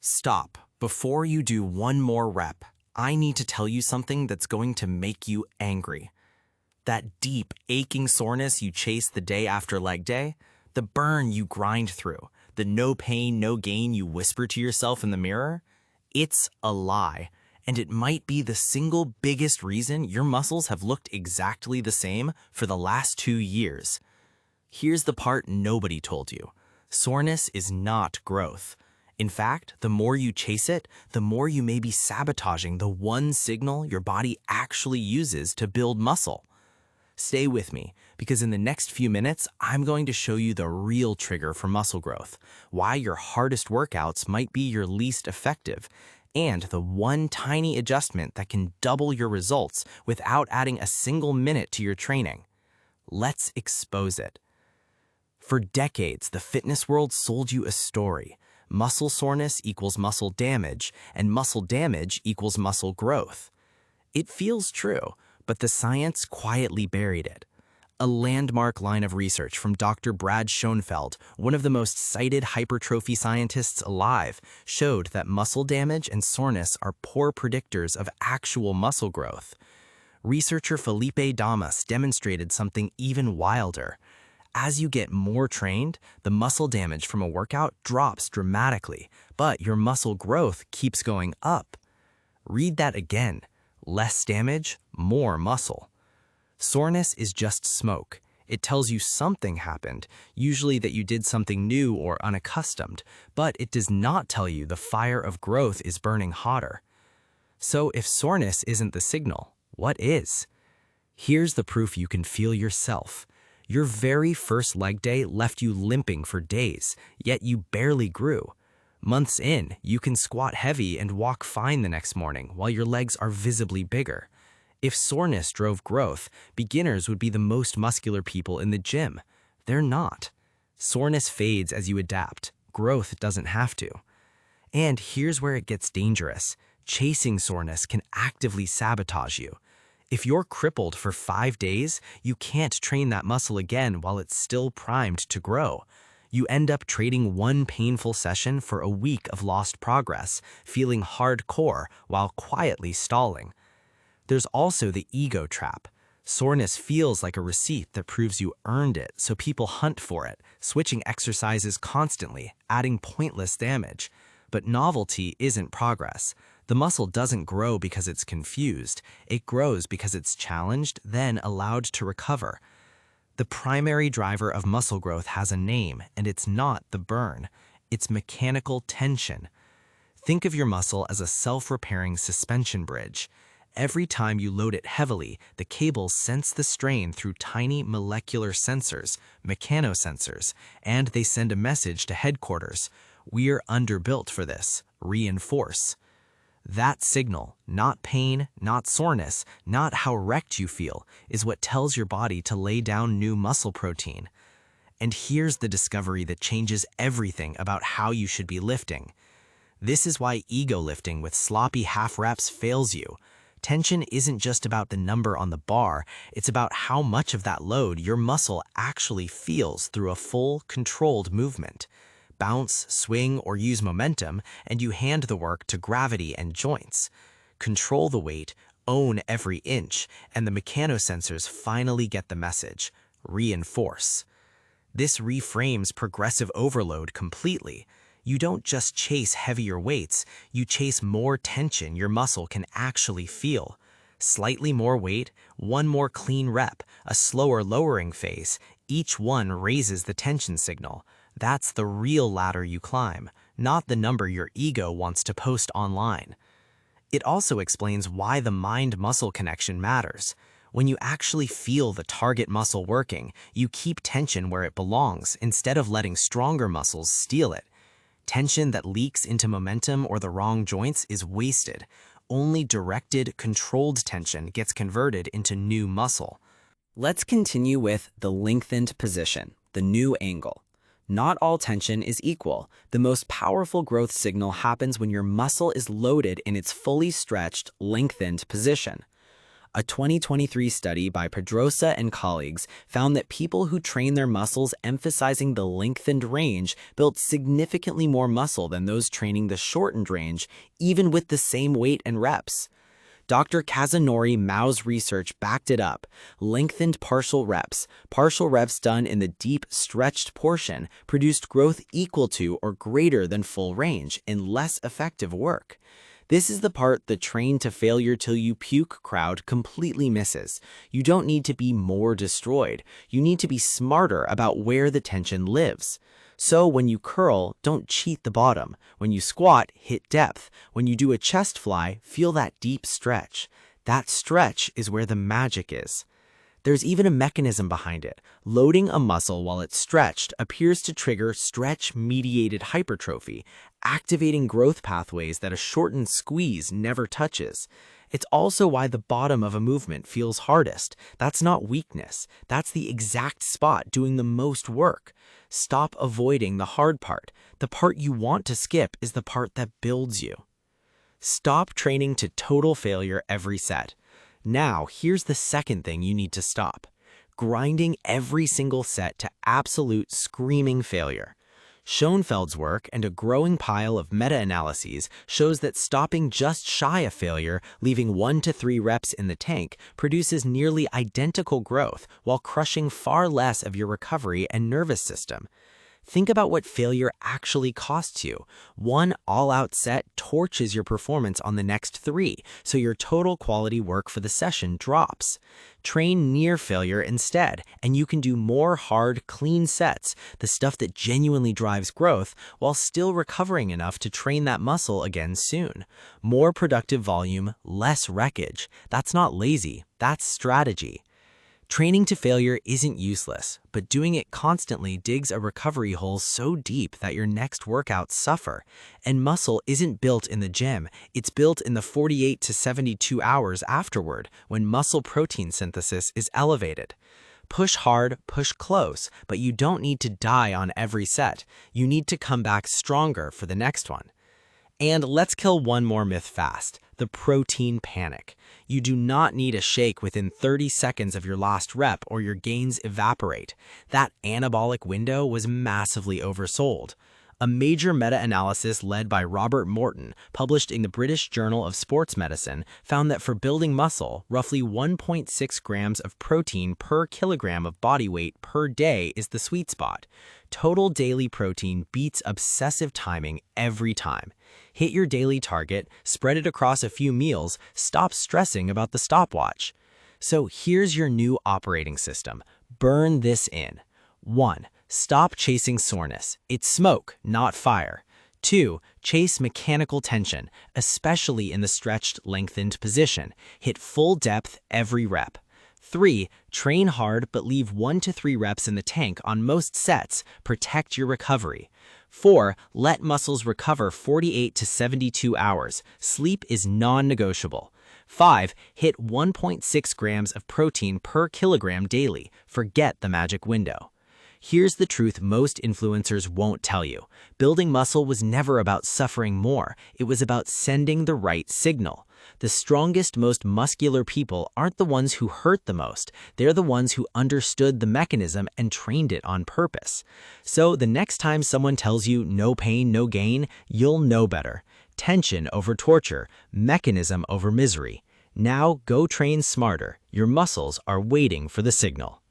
Stop. Before you do one more rep, I need to tell you something that's going to make you angry. That deep, aching soreness you chase the day after leg day, the burn you grind through, the no pain, no gain you whisper to yourself in the mirror, it's a lie, and it might be the single biggest reason your muscles have looked exactly the same for the last 2 years. Here's the part nobody told you. Soreness is not growth. In fact, the more you chase it, the more you may be sabotaging the one signal your body actually uses to build muscle. Stay with me, because in the next few minutes, I'm going to show you the real trigger for muscle growth, why your hardest workouts might be your least effective, and the one tiny adjustment that can double your results without adding a single minute to your training. Let's expose it. For decades, the fitness world sold you a story. Muscle soreness equals muscle damage, and muscle damage equals muscle growth. It feels true, but the science quietly buried it. A landmark line of research from Dr. Brad Schoenfeld, one of the most cited hypertrophy scientists alive, showed that muscle damage and soreness are poor predictors of actual muscle growth. Researcher Felipe Damas demonstrated something even wilder. As you get more trained, the muscle damage from a workout drops dramatically, but your muscle growth keeps going up. Read that again. Less damage, more muscle. Soreness is just smoke. It tells you something happened, usually that you did something new or unaccustomed, but it does not tell you the fire of growth is burning hotter. So if soreness isn't the signal, what is? Here's the proof you can feel yourself. Your very first leg day left you limping for days, yet you barely grew. Months in, you can squat heavy and walk fine the next morning while your legs are visibly bigger. If soreness drove growth, beginners would be the most muscular people in the gym. They're not. Soreness fades as you adapt. Growth doesn't have to. And here's where it gets dangerous. Chasing soreness can actively sabotage you. If you're crippled for 5 days, you can't train that muscle again while it's still primed to grow. You end up trading one painful session for a week of lost progress, feeling hardcore while quietly stalling. There's also the ego trap. Soreness feels like a receipt that proves you earned it, so people hunt for it, switching exercises constantly, adding pointless damage. But novelty isn't progress. The muscle doesn't grow because it's confused. It grows because it's challenged, then allowed to recover. The primary driver of muscle growth has a name, and it's not the burn. It's mechanical tension. Think of your muscle as a self-repairing suspension bridge. Every time you load it heavily, the cables sense the strain through tiny molecular sensors, mechanosensors, and they send a message to headquarters. We're underbuilt for this. Reinforce. That signal, not pain, not soreness, not how wrecked you feel, is what tells your body to lay down new muscle protein. And here's the discovery that changes everything about how you should be lifting. This is why ego lifting with sloppy half reps fails you. Tension isn't just about the number on the bar, it's about how much of that load your muscle actually feels through a full, controlled movement. Bounce, swing, or use momentum, and you hand the work to gravity and joints. Control the weight, own every inch, and the mechanosensors finally get the message. Reinforce. This reframes progressive overload completely. You don't just chase heavier weights, you chase more tension your muscle can actually feel. Slightly more weight, one more clean rep, a slower lowering phase, each one raises the tension signal. That's the real ladder you climb, not the number your ego wants to post online. It also explains why the mind-muscle connection matters. When you actually feel the target muscle working, you keep tension where it belongs instead of letting stronger muscles steal it. Tension that leaks into momentum or the wrong joints is wasted. Only directed, controlled tension gets converted into new muscle. Let's continue with the lengthened position, the new angle. Not all tension is equal. The most powerful growth signal happens when your muscle is loaded in its fully stretched, lengthened position. A 2023 study by Pedrosa and colleagues found that people who train their muscles emphasizing the lengthened range built significantly more muscle than those training the shortened range, even with the same weight and reps. Dr. Kazunori Mao's research backed it up. Lengthened partial reps done in the deep, stretched portion, produced growth equal to or greater than full range in less effective work. This is the part the train to failure till you puke crowd completely misses. You don't need to be more destroyed. You need to be smarter about where the tension lives. So when you curl, don't cheat the bottom. When you squat, hit depth. When you do a chest fly, feel that deep stretch. That stretch is where the magic is. There's even a mechanism behind it. Loading a muscle while it's stretched appears to trigger stretch-mediated hypertrophy, activating growth pathways that a shortened squeeze never touches. It's also why the bottom of a movement feels hardest. That's not weakness. That's the exact spot doing the most work. Stop avoiding the hard part. The part you want to skip is the part that builds you. Stop training to total failure every set. Now, here's the second thing you need to stop: grinding every single set to absolute screaming failure. Schoenfeld's work and a growing pile of meta-analyses shows that stopping just shy of failure, leaving 1 to 3 reps in the tank, produces nearly identical growth while crushing far less of your recovery and nervous system. Think about what failure actually costs you. One all-out set torches your performance on the next 3, so your total quality work for the session drops. Train near failure instead, and you can do more hard, clean sets, the stuff that genuinely drives growth, while still recovering enough to train that muscle again soon. More productive volume, less wreckage. That's not lazy, that's strategy. Training to failure isn't useless, but doing it constantly digs a recovery hole so deep that your next workouts suffer. And muscle isn't built in the gym, it's built in the 48 to 72 hours afterward, when muscle protein synthesis is elevated. Push hard, push close, but you don't need to die on every set. You need to come back stronger for the next one. And let's kill one more myth fast: the protein panic. You do not need a shake within 30 seconds of your last rep or your gains evaporate. That anabolic window was massively oversold. A major meta-analysis led by Robert Morton, published in the British Journal of Sports Medicine, found that for building muscle, roughly 1.6 grams of protein per kilogram of body weight per day is the sweet spot. Total daily protein beats obsessive timing every time. Hit your daily target, spread it across a few meals, stop stressing about the stopwatch. So here's your new operating system. Burn this in. 1. Stop chasing soreness. It's smoke, not fire. 2. Chase mechanical tension, especially in the stretched, lengthened position. Hit full depth every rep. 3. Train hard but leave 1 to 3 reps in the tank on most sets. Protect your recovery. 4. Let muscles recover 48 to 72 hours. Sleep is non-negotiable. 5. Hit 1.6 grams of protein per kilogram daily. Forget the magic window. Here's the truth most influencers won't tell you. Building muscle was never about suffering more. It was about sending the right signal. The strongest, most muscular people aren't the ones who hurt the most. They're the ones who understood the mechanism and trained it on purpose. So the next time someone tells you no pain, no gain, you'll know better. Tension over torture, mechanism over misery. Now go train smarter. Your muscles are waiting for the signal.